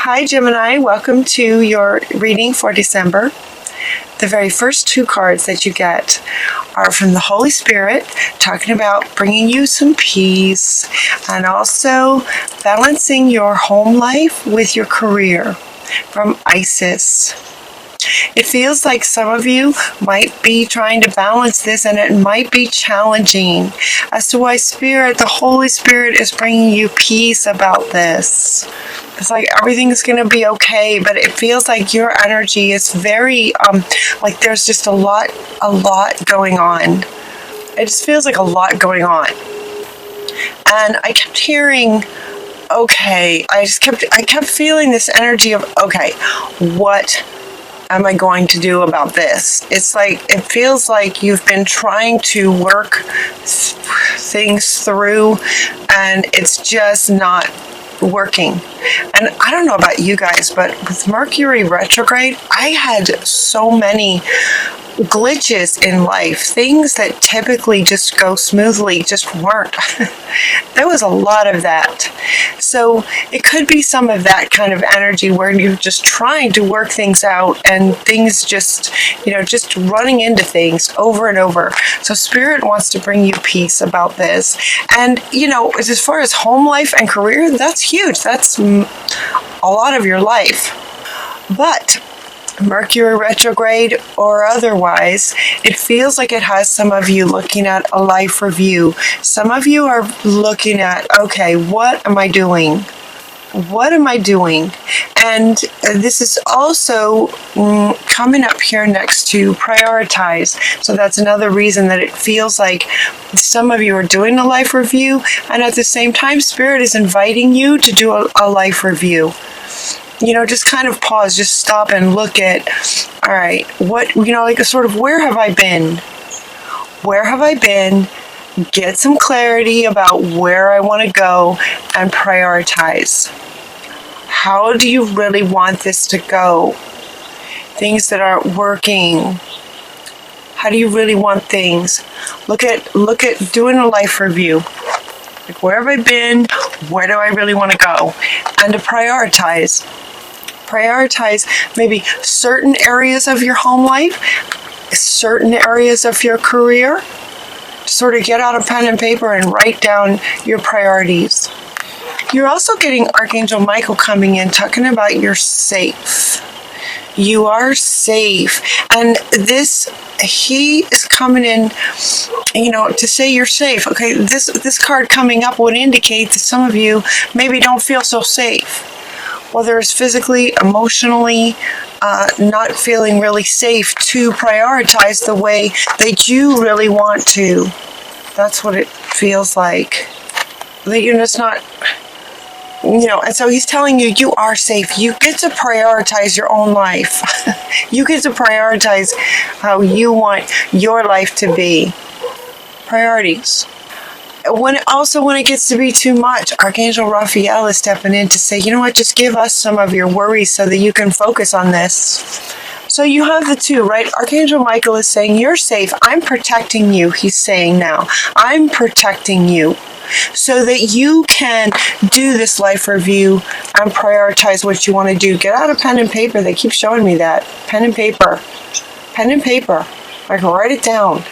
Hi Gemini, welcome to your reading for December. The very first two cards that you get are from the Holy Spirit, talking about bringing you some peace and also balancing your home life with your career, from Isis. It feels like some of you might be trying to balance this, and it might be challenging as to why the Holy Spirit is bringing you peace about this. It's like everything's going to be okay, but it feels like your energy is very, like there's just a lot going on. It just feels like a lot going on. And I kept hearing, okay, I kept feeling this energy of, okay, what am I going to do about this? It's like, it feels like you've been trying to work things through and it's just not working. And I don't know about you guys, but with Mercury retrograde, I had so many glitches in life. Things that typically just go smoothly just weren't. There was a lot of that. So it could be some of that kind of energy where you're just trying to work things out and things just running into things over and over. So Spirit wants to bring you peace about this. And, as far as home life and career, that's huge. That's a lot of your life. But Mercury retrograde or otherwise, it feels like it has some of you looking at a life review. Some of you are looking at, okay, what am I doing? What am I doing? And this is also coming up here next to prioritize. So that's another reason that it feels like some of you are doing a life review, and at the same time, Spirit is inviting you to do a life review. Just kind of pause, just stop and look at, all right, what, like a sort of, where have I been? Where have I been? Get some clarity about where I want to go and prioritize. How do you really want this to go? Things that aren't working. How do you really want things? Look at doing a life review. Like, where have I been? Where do I really want to go? And to prioritize. Prioritize maybe certain areas of your home life, certain areas of your career. Sort of get out a pen and paper and write down your priorities. You're also getting Archangel Michael coming in, talking about you're safe. You are safe. And he is coming in, to say you're safe. Okay, this card coming up would indicate that some of you maybe don't feel so safe. Whether it's physically, emotionally, not feeling really safe to prioritize the way that you really want to. That's what it feels like. That you're just not, and so he's telling you, you are safe. You get to prioritize your own life. You get to prioritize how you want your life to be. Priorities. When it gets to be too much, Archangel Raphael is stepping in to say, you know what, just give us some of your worries so that you can focus on this. So you have the two, right? Archangel Michael is saying, you're safe. I'm protecting you, he's saying now. I'm protecting you so that you can do this life review and prioritize what you want to do. Get out a pen and paper. They keep showing me that. Pen and paper. Pen and paper. I can write it down.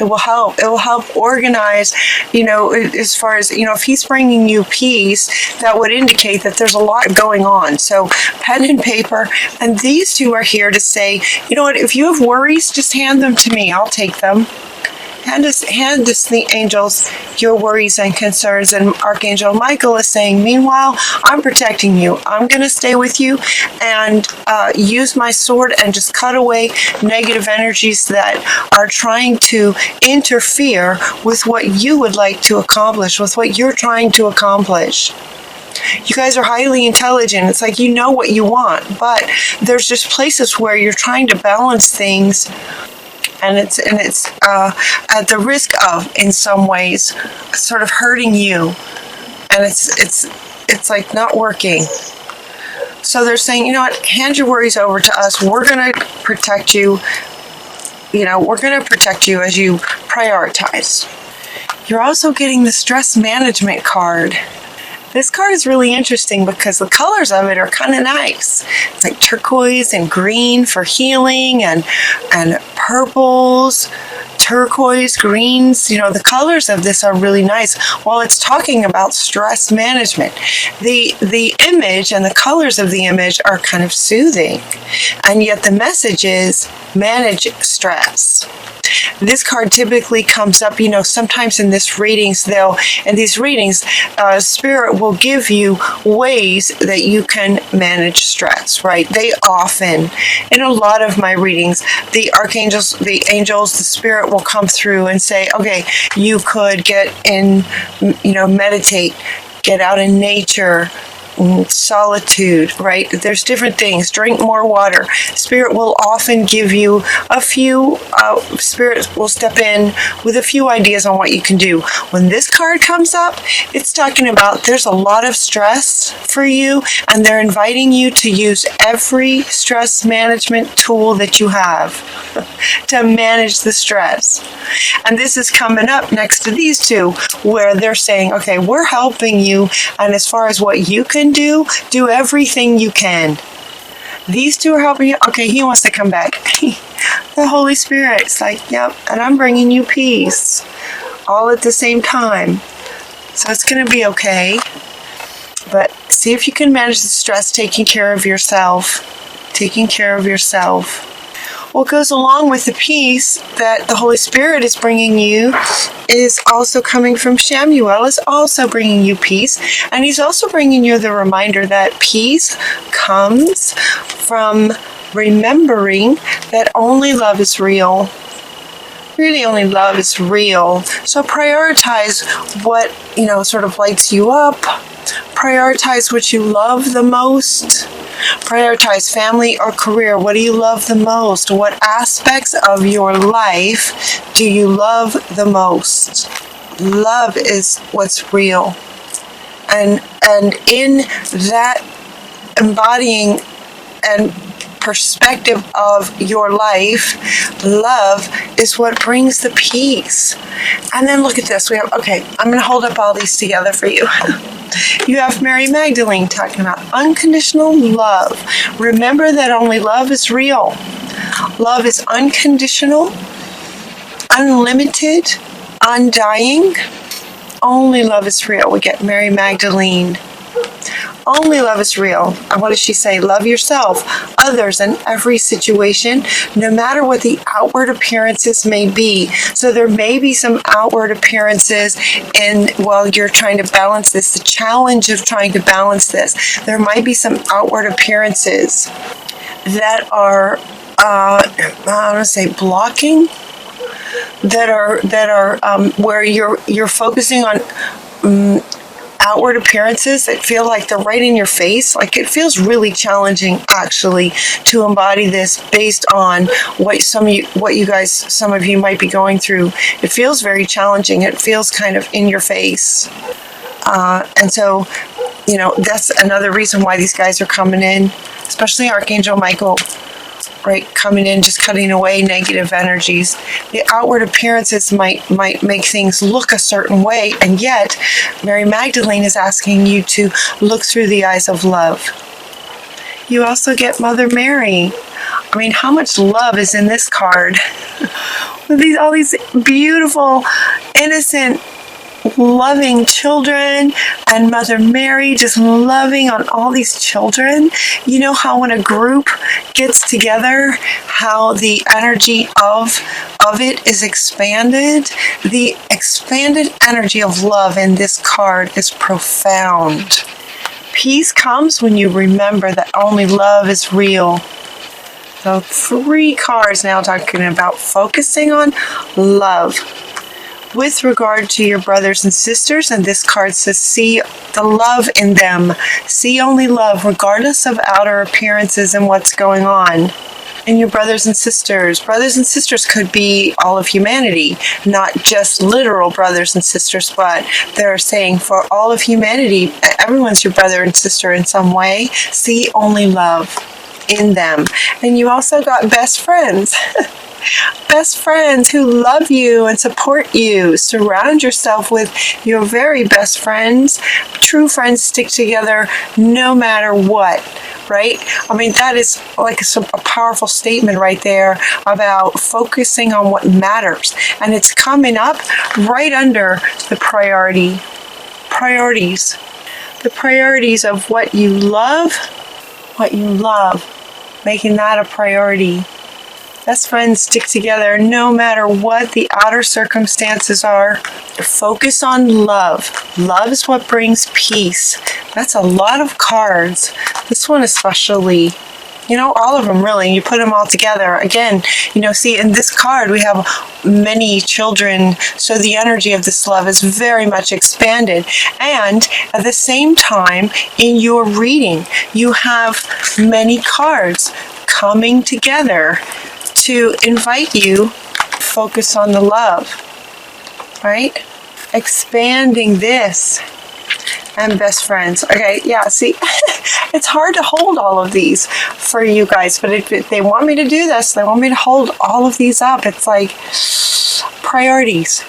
It will help. It will help organize, as far as, if he's bringing you peace, that would indicate that there's a lot going on. So pen and paper, and these two are here to say, you know what, if you have worries, just hand them to me. I'll take them. Hand us the angels your worries and concerns. And Archangel Michael is saying, meanwhile, I'm protecting you. I'm going to stay with you and use my sword and just cut away negative energies that are trying to interfere with what you would like to accomplish, with what you're trying to accomplish. You guys are highly intelligent. It's like you know what you want, but there's just places where you're trying to balance things. And it's at the risk of, in some ways, sort of hurting you, and it's like not working. So they're saying, you know what, hand your worries over to us. We're gonna protect you. We're gonna protect you as you prioritize. You're also getting the stress management card. This card is really interesting because the colors of it are kind of nice. It's like turquoise and green for healing, and purples, turquoise, greens. The colors of this are really nice. While it's talking about stress management, the image and the colors of the image are kind of soothing, and yet the message is manage stress. This card typically comes up, sometimes in these readings, Spirit will give you ways that you can manage stress, right? They often, in a lot of my readings, the archangels, the angels, the Spirit will come through and say, okay, you could get in, meditate, get out in nature, solitude, right? There's different things. Drink more water. Spirit will often give you a few, Spirit will step in with a few ideas on what you can do. When this card comes up, it's talking about there's a lot of stress for you, and they're inviting you to use every stress management tool that you have to manage the stress. And this is coming up next to these two, where they're saying, okay, we're helping you, and as far as what you can do everything you can. These two are helping you. Okay, he wants to come back. The Holy Spirit's like, yep, and I'm bringing you peace all at the same time. So it's going to be okay. But see if you can manage the stress, taking care of yourself. Taking care of yourself. What goes along with the peace that the Holy Spirit is bringing you is also coming from Shamuel, is also bringing you peace. And he's also bringing you the reminder that peace comes from remembering that only love is real. Really, only love is real. So prioritize what, sort of lights you up. Prioritize what you love the most. Prioritize family or career. What do you love the most? What aspects of your life do you love the most? Love is what's real. And in that embodying and perspective of your life, love is what brings the peace. And then look at this. I'm going to hold up all these together for you. You have Mary Magdalene talking about unconditional love. Remember that only love is real. Love is unconditional, unlimited, undying. Only love is real. We get Mary Magdalene. Only love is real. And what does she say? Love yourself, others, and every situation, no matter what the outward appearances may be. So there may be some outward appearances while you're trying to balance this, the challenge of trying to balance this. There might be some outward appearances that are, blocking, that are where you're focusing on outward appearances that feel like they're right in your face. Like, it feels really challenging actually to embody this based on what some of you might be going through. It feels very challenging. It feels kind of in your face. And so, that's another reason why these guys are coming in, especially Archangel Michael, right, coming in, just cutting away negative energies. The outward appearances might make things look a certain way, and yet Mary Magdalene is asking you to look through the eyes of love. You also get Mother Mary. I mean, how much love is in this card? With all these beautiful, innocent, loving children, and Mother Mary just loving on all these children. You know how when a group gets together, how the energy of it is expanded? The expanded energy of love in this card is profound. Peace comes when you remember that only love is real. So 3 cards now talking about focusing on love. With regard to your brothers and sisters, and this card says, see the love in them. See only love, regardless of outer appearances and what's going on. And your brothers and sisters. Brothers and sisters could be all of humanity, not just literal brothers and sisters, but they're saying for all of humanity, everyone's your brother and sister in some way. See only love in them. And you also got best friends. Best friends who love you and support you. Surround yourself with your very best friends. True friends stick together no matter what, right? I mean, that is like a powerful statement right there about focusing on what matters. And it's coming up right under the priorities. The priorities of what you love, making that a priority. Best friends stick together no matter what the outer circumstances are. Focus on love. Love is what brings peace. That's a lot of cards. This one especially. You know, all of them really. You put them all together. Again, you know, see, in this card we have many children. So the energy of this love is very much expanded. And at the same time, in your reading, you have many cards coming together to invite you to focus on the love, right? Expanding this and best friends. Okay, yeah, see, it's hard to hold all of these for you guys, but if they want me to do this, they want me to hold all of these up. It's like priorities.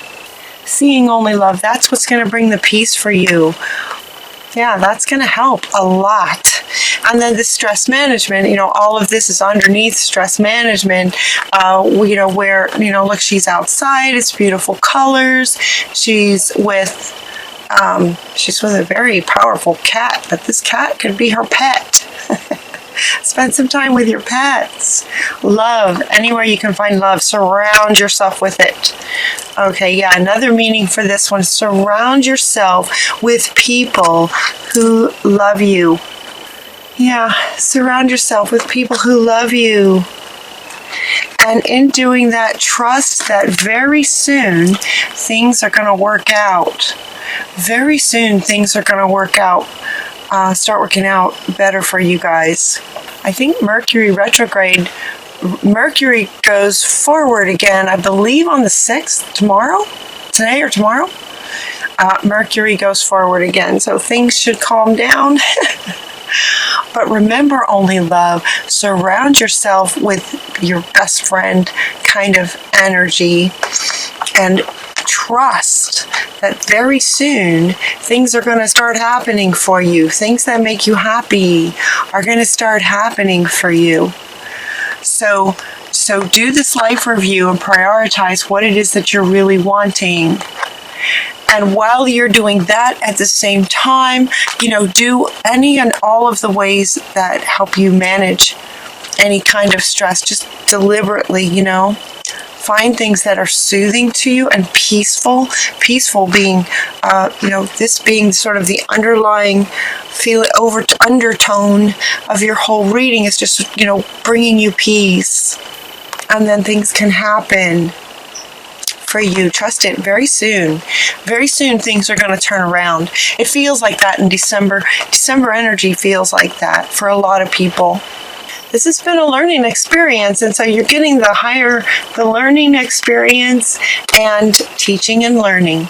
Seeing only love, that's what's going to bring the peace for you. Yeah, that's going to help a lot. And then the stress management, you know, all of this is underneath stress management, you know, where, you know, look, she's outside, it's beautiful colors, she's with a very powerful cat, but this cat could be her pet. Spend some time with your pets. Love, anywhere you can find love, surround yourself with it. Okay, yeah, another meaning for this one, surround yourself with people who love you. Yeah, surround yourself with people who love you. And in doing that, trust that very soon things are going to work out. Very soon things are going to work out. Start working out better for you guys. I think Mercury retrograde, Mercury goes forward again, I believe on the 6th, today or tomorrow. Mercury goes forward again, so things should calm down. But remember only love. Surround yourself with your best friend kind of energy and trust that very soon things are going to start happening for you. Things that make you happy are going to start happening for you. So do this life review and prioritize what it is that you're really wanting. And while you're doing that at the same time, you know, do any and all of the ways that help you manage any kind of stress. Just deliberately, you know, find things that are soothing to you and peaceful. Peaceful being, you know, this being sort of the underlying undertone of your whole reading is just, you know, bringing you peace. And then things can happen for you. Trust it. Very soon things are going to turn around. It feels like that in December. December energy feels like that for a lot of people. This has been a learning experience, and so you're getting the learning experience and teaching and learning.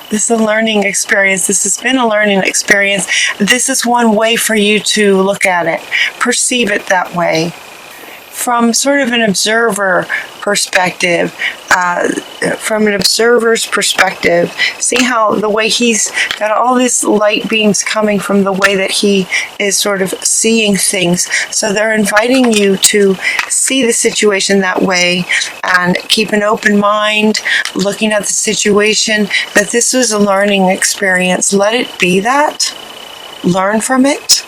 This is a learning experience. This has been a learning experience. This is one way for you to look at it, perceive it that way. From sort of an observer perspective, from an observer's perspective, see how the way he's got all these light beams coming from the way that he is sort of seeing things. So they're inviting you to see the situation that way and keep an open mind, looking at the situation, that this is a learning experience. Let it be that. Learn from it.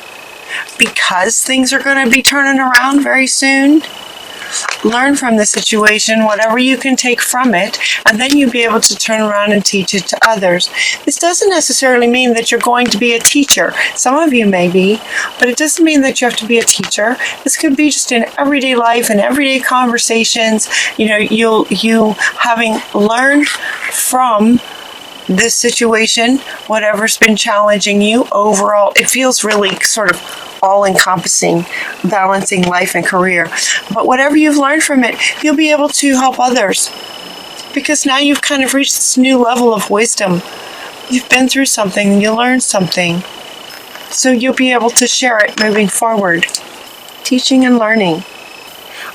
Because things are going to be turning around very soon, learn from the situation, whatever you can take from it, and then you'll be able to turn around and teach it to others. This doesn't necessarily mean that you're going to be a teacher. Some of you may be, but it doesn't mean that you have to be a teacher. This could be just in everyday life and everyday conversations. You know, you having learned from this situation, whatever's been challenging you overall, it feels really sort of all-encompassing, balancing life and career. But whatever you've learned from it, you'll be able to help others. Because now you've kind of reached this new level of wisdom. You've been through something and you learned something. So you'll be able to share it moving forward. Teaching and learning.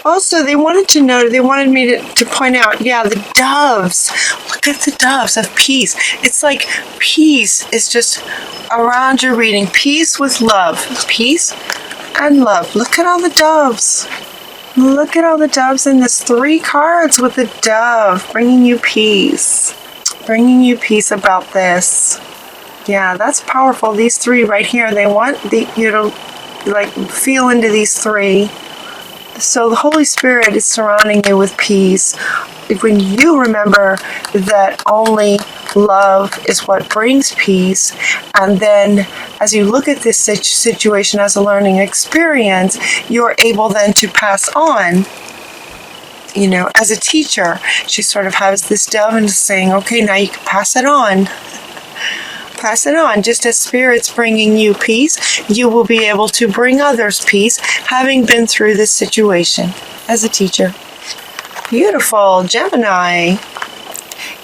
Also, they wanted me to point out, yeah, the doves. Look at the doves of peace. It's like peace is just around your reading. Peace with love. Peace and love. Look at all the doves. Look at all the doves in this 3 cards with the dove bringing you peace. Bringing you peace about this. Yeah, that's powerful. These 3 right here, they want you to like feel into these 3. So the Holy Spirit is surrounding you with peace. When you remember that only love is what brings peace, and then as you look at this situation as a learning experience, you're able then to pass on. As a teacher, she sort of has this dove and saying, okay, now you can pass it on. Pass it on. Just as Spirit's bringing you peace, you will be able to bring others peace, having been through this situation as a teacher. Beautiful, Gemini.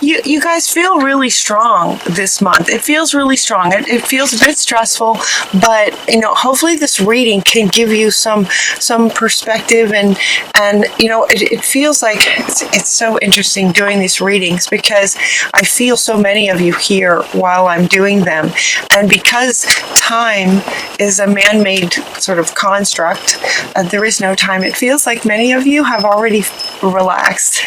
You guys feel really strong this month. It feels really strong. It feels a bit stressful, but hopefully this reading can give you some perspective, and it feels like it's so interesting doing these readings because I feel so many of you here while I'm doing them, and because time is a man-made sort of construct, there is no time. It feels like many of you have already relaxed.